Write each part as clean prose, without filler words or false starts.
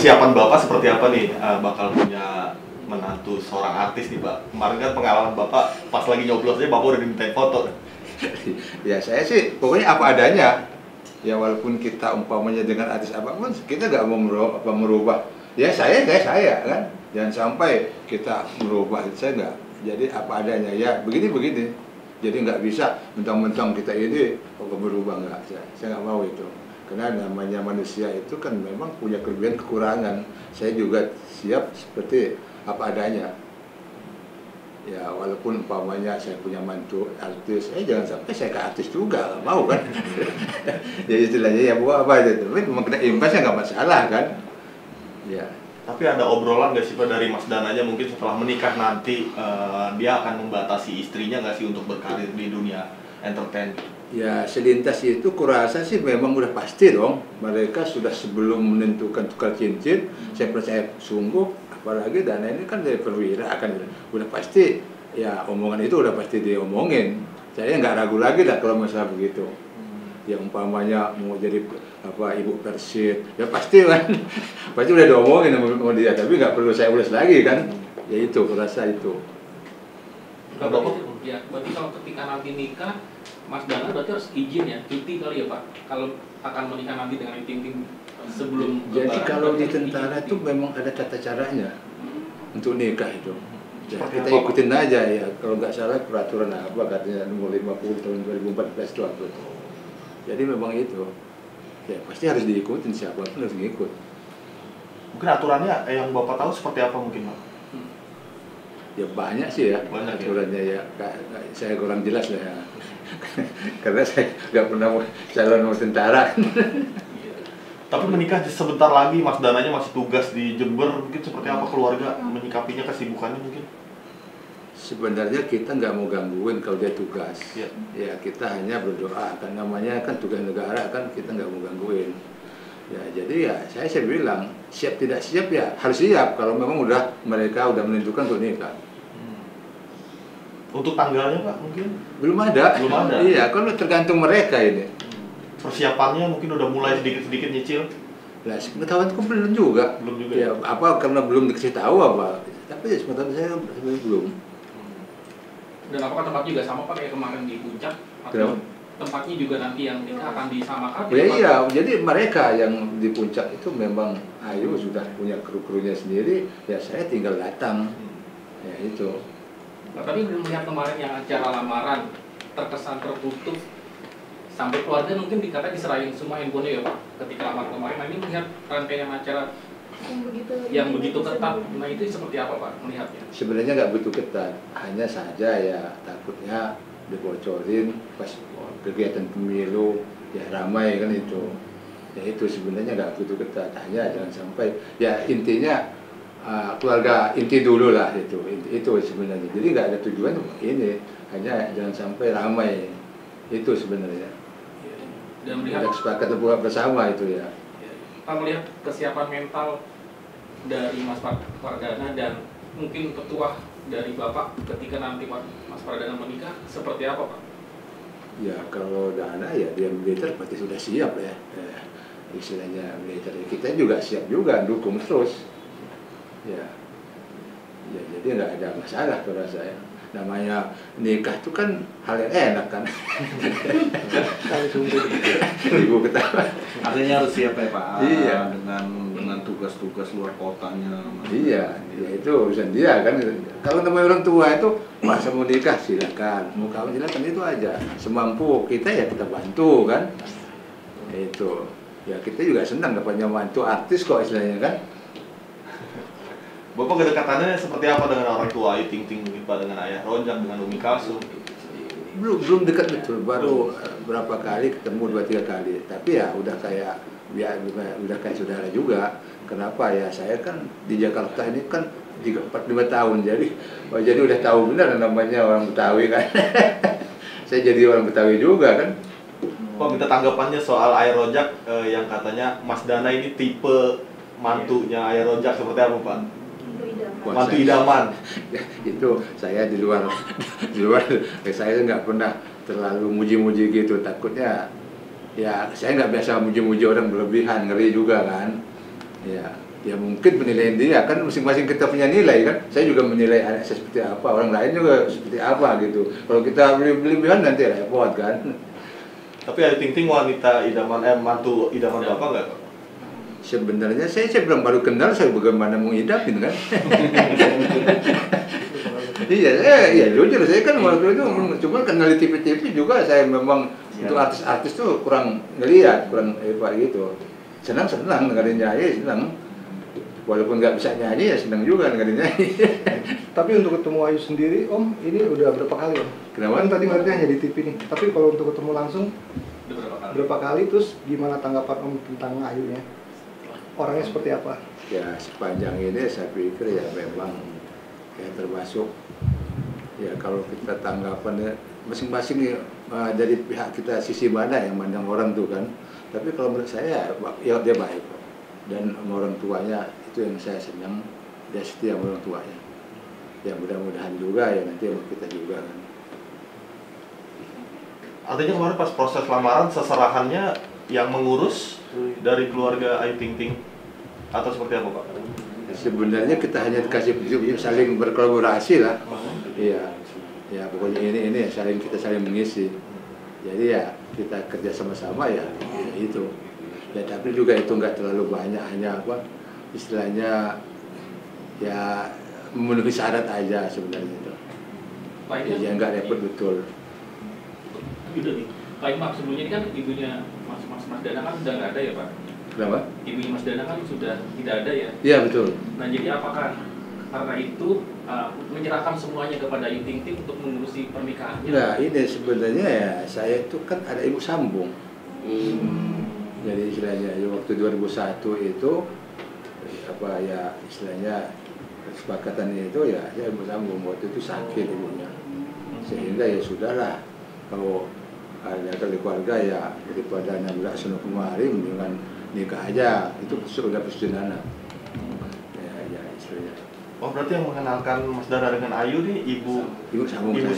persiapan Bapak seperti apa nih bakal punya menantu seorang artis nih Pak? Kemarin kan pengalaman Bapak pas lagi nyoblos aja Bapak udah dimintain foto. Ya saya sih pokoknya apa adanya. Ya walaupun kita umpamanya dengan artis apapun, kita nggak mau merubah. Ya saya kan. Jangan sampai kita merubah, saya nggak. Jadi apa adanya, ya begini. Jadi nggak bisa mentang-mentang kita ini berubah, nggak. Saya nggak mau itu. Karena namanya manusia itu kan memang punya kelebihan kekurangan. Saya juga siap seperti apa adanya. Ya walaupun umpamanya saya punya mantu artis, jangan sampai saya ke artis juga, nggak mau kan. Jadi istilahnya ya buat apa aja, tapi memang kena imbasnya nggak masalah kan. Ya. Tapi ada obrolan nggak sih Pak dari Mas Dananya mungkin setelah menikah nanti dia akan membatasi istrinya nggak sih untuk berkarir di dunia entertain? Ya selintas itu kurasa sih memang udah pasti dong. Mereka sudah sebelum menentukan tukar cincin, saya percaya sungguh, apalagi Dana ini kan dari perwira kan udah pasti, ya omongan itu udah pasti diomongin. Saya nggak ragu lagi lah kalau masalah begitu. Ya umpamanya mau jadi apa ibu Persib, ya pasti kan, pasti udah diomongin sama dia, tapi nggak perlu saya ulas lagi kan. Ya itu kurasa itu. Ya, berarti kalau ketika nanti nikah, Mas Dana berarti harus izin ya, cuti kali ya Pak, kalau akan menikah nanti dengan ting-ting sebelum. Jadi kalau di tentara itu memang ada tata caranya untuk nikah itu. Ya, kita ikutin aja ya, kalau nggak salah peraturan apa katanya nomor 50 tahun 2014 itu apa itu. Jadi memang itu, ya pasti harus diikutin, siapapun harus ngikut. Mungkin aturannya yang Bapak tahu seperti apa mungkin Pak? Ya banyak sih ya, banyak aturannya ya. Saya kurang jelas lah ya. Karena saya nggak pernah calon tentara. Tapi menikah sebentar lagi, Mas Dananya masih tugas di Jember, mungkin seperti apa keluarga menyikapinya, kesibukannya mungkin? Sebenarnya kita nggak mau gangguin kalau dia tugas. Ya. Ya kita hanya berdoa, kan namanya kan tugas negara kan kita nggak mau gangguin. Ya jadi ya saya bilang siap tidak siap ya harus siap kalau memang mereka udah menentukan untuk nikah. Untuk tanggalnya Pak mungkin? Belum ada. Iya, kan tergantung mereka ini. Persiapannya mungkin udah mulai sedikit-sedikit nyicil? Nah, sepengetahuan itu belum juga. Belum juga ya? Apa karena belum dikasih tahu apa? Tapi ya sepengetahuan saya belum. Dan apakah tempat juga sama Pak kayak kemarin di Puncak? Atau tempatnya juga nanti yang nikah akan disamakan? Ya, iya, jadi mereka yang di Puncak itu memang Ayu sudah punya kru-krunya sendiri, ya saya tinggal datang. Ya itu. Nah, tapi melihat kemarin yang acara lamaran terkesan tertutup sampai keluarga mungkin dikata diserahin semua handphonenya ya Pak ketika lamaran kemarin. Nah, ini melihat rangkaian acara yang begitu ketat, nah itu seperti apa Pak melihatnya? Sebenarnya nggak begitu ketat, hanya saja ya takutnya dibocorin pas kegiatan pemilu ya ramai kan itu. Ya itu sebenarnya nggak begitu ketat, hanya jangan sampai ya intinya keluarga inti dulu lah itu sebenarnya. Jadi nggak ada tujuan ini, hanya jangan sampai ramai itu sebenarnya. Dan melihat sepakat bersama itu ya. Pak melihat kesiapan mental dari Mas Pardana dan mungkin petuah dari Bapak ketika nanti Mas Pardana menikah seperti apa Pak? Ya kalau Dana ya dia militer pasti sudah siap ya. Istilahnya militer kita juga siap juga dukung terus. Ya jadi nggak ada masalah kalau saya. Namanya nikah itu kan hal yang enak kan. Ibu ketawa. Artinya harus siap ya Pak. Iya. Dengan tugas-tugas luar kotanya. Iya, ya itu urusan dia kan. Kalau namanya orang tua itu masa mau nikah silakan, mau kawin silakan, itu aja. Semampu kita ya kita bantu kan. Itu. Ya kita juga senang dapatnya mantu artis kok istilahnya kan. Bapak kedekatannya seperti apa dengan orang tua Ayu Ting Ting mungkin Pak, dengan Ayah Rojak, dengan Umi Kalsum? Belum dekat betul, baru berapa kali ketemu 2-3 kali. Tapi ya udah kayak saudara juga. Kenapa ya saya kan di Jakarta ini kan 45 tahun jadi udah tahu benar namanya orang Betawi kan. Saya jadi orang Betawi juga kan. Pak minta tanggapannya soal Ayah Rojak yang katanya Mas Dana ini tipe mantunya Ayah Rojak seperti apa Pak? Mantu idaman. Ya, itu saya di luar saya nggak pernah terlalu muji-muji gitu, takutnya ya saya nggak biasa muji-muji orang berlebihan, ngeri juga kan. Ya Ya mungkin penilaian dia kan masing-masing kita punya nilai kan. Saya juga menilai anak saya seperti apa, orang lain juga seperti apa gitu. Kalau kita berlebihan nanti repot kan. Tapi Ayu Ting Ting wanita idaman, mantu idaman Bapak nggak? Sebenarnya saya bilang baru kenal, saya bagaimana mau idapin kan. Iya jujur saya kan waktu itu cuma kenal di TV-TV juga, saya memang untuk artis-artis tuh kurang ngelihat, kurang gitu. Senang dengerin nyanyi, senang. Walaupun nggak bisa nyanyi ya senang juga dengerin nyanyi. Tapi untuk ketemu Ayu sendiri, Om, ini udah berapa kali, Om? Kenapa? Kan tadi ngerti hanya di TV nih. Tapi kalau untuk ketemu langsung, berapa kali? Terus gimana tanggapan Om tentang Ayunya? Orangnya seperti apa? Ya sepanjang ini saya pikir ya memang ya termasuk ya kalau kita tanggapan ya, masing-masing ya, dari pihak kita sisi mana yang mandang orang tuh kan. Tapi kalau menurut saya ya dia baik dan sama orang tuanya itu yang saya senang, dia setia sama orang tuanya. Ya mudah-mudahan juga ya nanti sama kita juga kan. Artinya kemarin pas proses lamaran seserahannya yang mengurus dari keluarga Ayu Ting Ting atau seperti apa Pak? Sebenarnya kita hanya dikasih petunjuk saling berkolaborasi lah. Iya, ya pokoknya ini kita saling mengisi. Jadi ya kita kerja sama-sama ya itu. Ya tapi juga itu nggak terlalu banyak, hanya apa istilahnya ya memenuhi syarat aja sebenarnya itu. Ya nggak repot betul. Pak Imam sebelumnya ini kan ibunya Mas Dana kan sudah nggak ada ya Pak? Kenapa? Ibunya Mas Dana kan sudah tidak ada ya? Iya betul. Nah jadi apakah karena itu menyerahkan semuanya kepada Ayu Ting Ting untuk mengurusi pernikahannya? Nah ini sebenarnya ya saya itu kan ada ibu sambung. Jadi istilahnya ya, waktu 2001 itu apa ya istilahnya kesepakatan itu ya ibu sambung waktu itu sakit ibunya. Sehingga ya sudahlah kalau ada kali keluarga ya daripada nabrak sono kemari dengan nikah aja itu sudah persetujuan anak. Ya istilahnya. Oh berarti yang mengenalkan Mas Dara dengan Ayu nih ibu sambungnya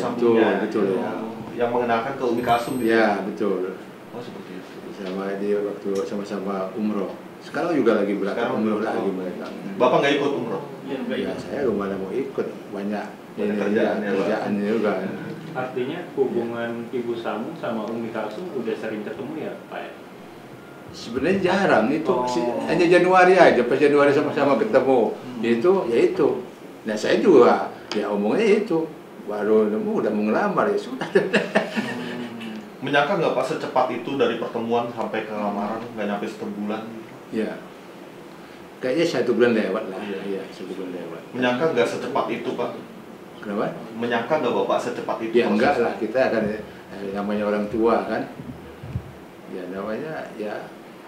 betul ya. Yang mengenalkan ke Umi Kasum gitu. Ya betul. Oh seperti itu. Sama dia waktu sama-sama umroh. Sekarang juga lagi berangkat umroh lagi mereka. Bapak nggak ikut umroh? Ya, saya gimana mau ikut banyak kerjaan juga. Artinya hubungan Ibu Samu sama Umi Kalsum udah sering ketemu ya Pak? Sebenarnya jarang itu, hanya Januari aja, pas Januari sama-sama ketemu. Itu. Nah saya juga ya omongnya itu, baru udah mau ngelamar ya sudah. Menyangka nggak Pak secepat itu dari pertemuan sampai ke lamaran, nggak nyampe 1 bulan? Ya, kayaknya 1 bulan lewat lah. Iya 1 bulan lewat. Menyangka nggak secepat itu Pak? Kenapa? Menyangka nggak Bapak secepat itu? Ya enggak lah, kita akan namanya orang tua kan. Ya namanya ya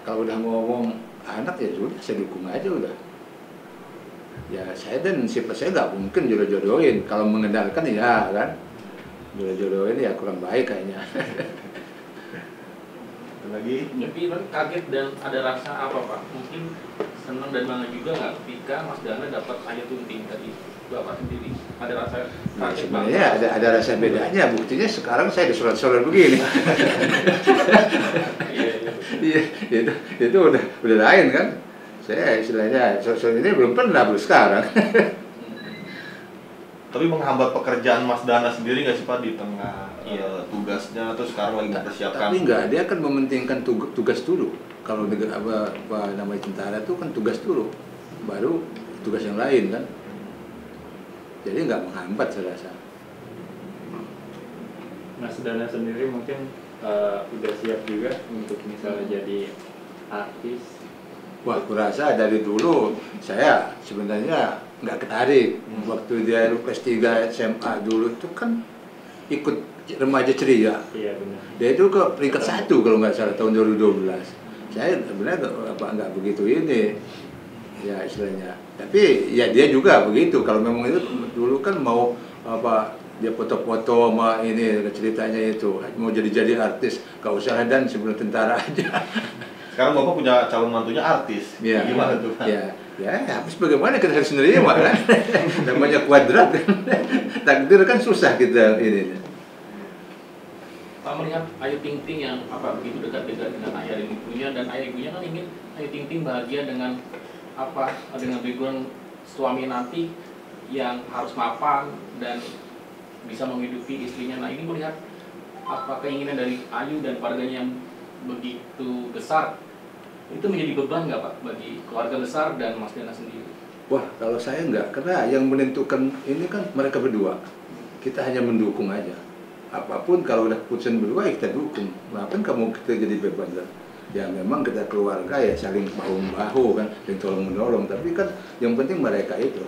kalau udah ngomong anak ya sudah saya dukung aja udah. Ya saya dan sifat saya nggak mungkin jodoh-jodohin. Kalau mengendalikan ya kan. Jodoh-jodohin ya kurang baik kayaknya. Lagi? Tapi kaget dan ada rasa apa Pak? Mungkin senang dan bangga juga nggak ketika Mas Dana dapat Ayu Ting Ting tadi Bapak sendiri? Ada rasa Nah, kaget sebenarnya ada rasa bedanya. Buktinya sekarang saya disorot-sorot begini. Iya, itu udah lain kan. Saya istilahnya sorot ini belum pernah baru sekarang. Tapi menghambat pekerjaan Mas Dana sendiri nggak sih Pak di tengah tugasnya atau sekarang lagi mempersiapkan? Tapi enggak, dia kan mementingkan tugas dulu. Kalau apa namanya tentara itu kan tugas dulu, baru tugas yang lain kan. Jadi nggak menghambat saya rasa. Mas Dana sendiri mungkin udah siap juga untuk misalnya jadi artis. Wah, aku rasa dari dulu saya sebenarnya nggak ketarik. Waktu dia kelas 3 SMA dulu itu kan ikut remaja ceria. Iya benar. Dia itu ke peringkat 1 kalau nggak salah tahun 2012. Saya sebenarnya nggak begitu ini ya istilahnya. Tapi ya dia juga begitu. Kalau memang itu dulu kan mau apa dia foto-foto sama ini ceritanya itu mau jadi artis. Gak usah dan sebelum tentara aja. Sekarang Bapak punya calon mantunya artis. Ya, gimana tuh? Ya, habis bagaimana kita harus menerima kan? Namanya kuadrat kan. Takdir kan susah kita ini. Pak melihat Ayu Ting Ting yang begitu dekat dengan ayah dan ibunya, dan ayah ibunya kan ingin Ayu Ting Ting bahagia dengan dengan background suami nanti yang harus mapan dan bisa menghidupi istrinya. Nah, ini melihat keinginan dari Ayu dan keluarganya yang begitu besar, itu menjadi beban nggak Pak bagi keluarga besar dan Mas Dana sendiri? Wah, kalau saya enggak, karena yang menentukan ini kan mereka berdua. Kita hanya mendukung aja. Apapun kalau udah keputusan berdua ya kita dukung. Ngapain kamu kita jadi beban kan? Ya memang kita keluarga ya saling bahu-bahu kan, saling tolong-menolong. Tapi kan yang penting mereka itu.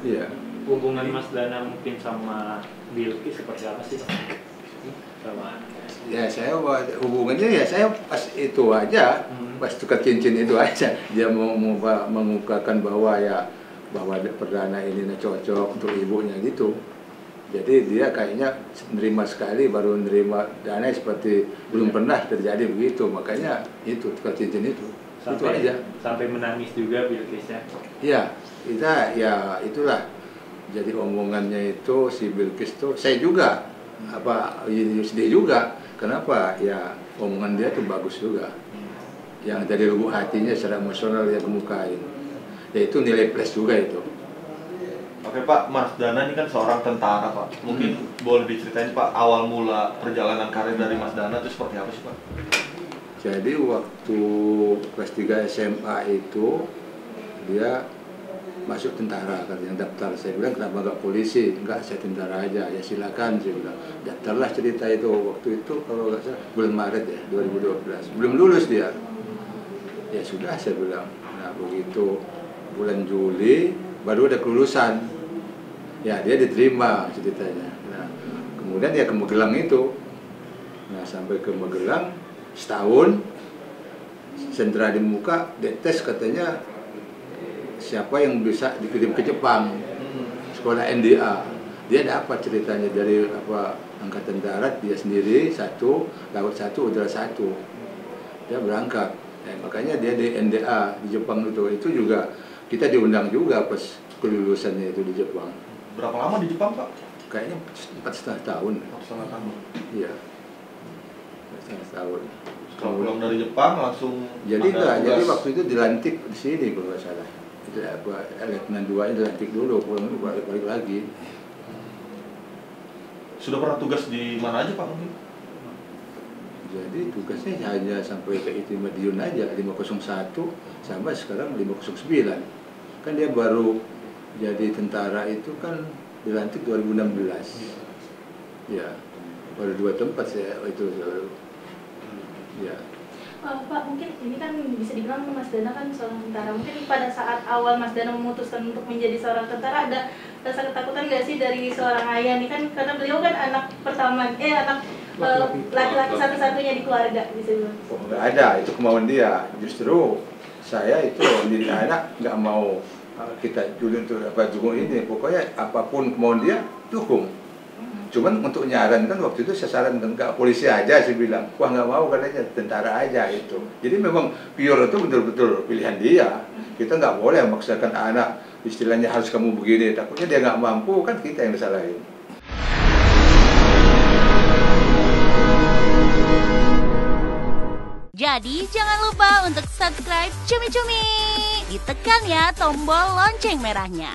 Iya. Hubungan Mas Dana mungkin sama Bilqis seperti apa sih? Sama Ya saya hubungannya ya saya pas itu aja, pas tukar cincin itu aja dia mau mengukakan bahwa perdana ini cocok untuk ibunya gitu. Jadi dia kayaknya nerima sekali, baru nerima dana seperti belum pernah terjadi begitu, makanya itu tukar cincin itu aja. Sampai menangis juga Bilqisnya. Iya, ya itulah. Jadi omongannya itu si Bilqis tuh saya juga sedih juga. Kenapa? Ya omongan dia tuh bagus juga. Yang dari lubuk hatinya secara emosional dia kemukain. Ya itu nilai plus juga itu. Oke Pak, Mas Dana ini kan seorang tentara Pak. Mungkin boleh diceritain Pak awal mula perjalanan karir dari Mas Dana itu seperti apa sih Pak? Jadi waktu kelas 3 SMA itu dia masuk tentara, katanya daftar. Saya bilang kenapa nggak polisi? Enggak, saya tentara aja. Ya silakan, saya bilang. Daftarlah cerita itu. Waktu itu kalau nggak salah bulan Maret ya 2012. Belum lulus dia. Ya sudah, saya bilang. Nah begitu bulan Juli baru ada kelulusan. Ya dia diterima ceritanya. Nah kemudian dia ke Magelang itu. Nah sampai ke Magelang setahun, sentra di muka, dites katanya siapa yang bisa dikirim ke Jepang, sekolah NDA. Dia dapat ceritanya dari angkatan darat dia sendiri satu, laut satu, udara satu. Dia berangkat. Makanya dia di NDA di Jepang itu juga kita diundang juga pas kelulusannya itu di Jepang. Berapa lama di Jepang Pak? Kayaknya 4,5 tahun. 4,5 tahun. Iya. 4,5 tahun. Setelah pulang dari Jepang langsung. Jadi waktu itu dilantik di sini kalau nggak salah. Itu Letnan 2 nya dilantik dulu, pulang itu balik lagi. Sudah pernah tugas di mana aja Pak mungkin? Jadi tugasnya hanya sampai ke itu Madiun aja, 501 sama sekarang 509. Kan dia baru jadi tentara itu kan dilantik 2016. Ya, baru 2 tempat saya itu selalu. Ya. Pak, mungkin ini kan bisa dibilang Mas Dana kan seorang tentara. Mungkin pada saat awal Mas Dana memutuskan untuk menjadi seorang tentara ada rasa ketakutan nggak sih dari seorang ayah nih kan karena beliau kan anak pertama, anak laki-laki satu-satunya di keluarga bisa bilang. Oh, nggak ada, itu kemauan dia. Justru saya itu menjadi anak nggak mau kita dulu untuk dukung ini. Pokoknya apapun kemauan dia dukung. Cuman untuk nyaran kan waktu itu saya sarankan nggak polisi aja, saya bilang wah nggak mau katanya tentara aja itu. Jadi memang pure itu betul-betul pilihan dia. Kita nggak boleh memaksakan anak istilahnya harus kamu begini, takutnya dia nggak mampu kan kita yang disalahin. Jadi jangan lupa untuk subscribe Cumi Cumi, ditekan ya tombol lonceng merahnya.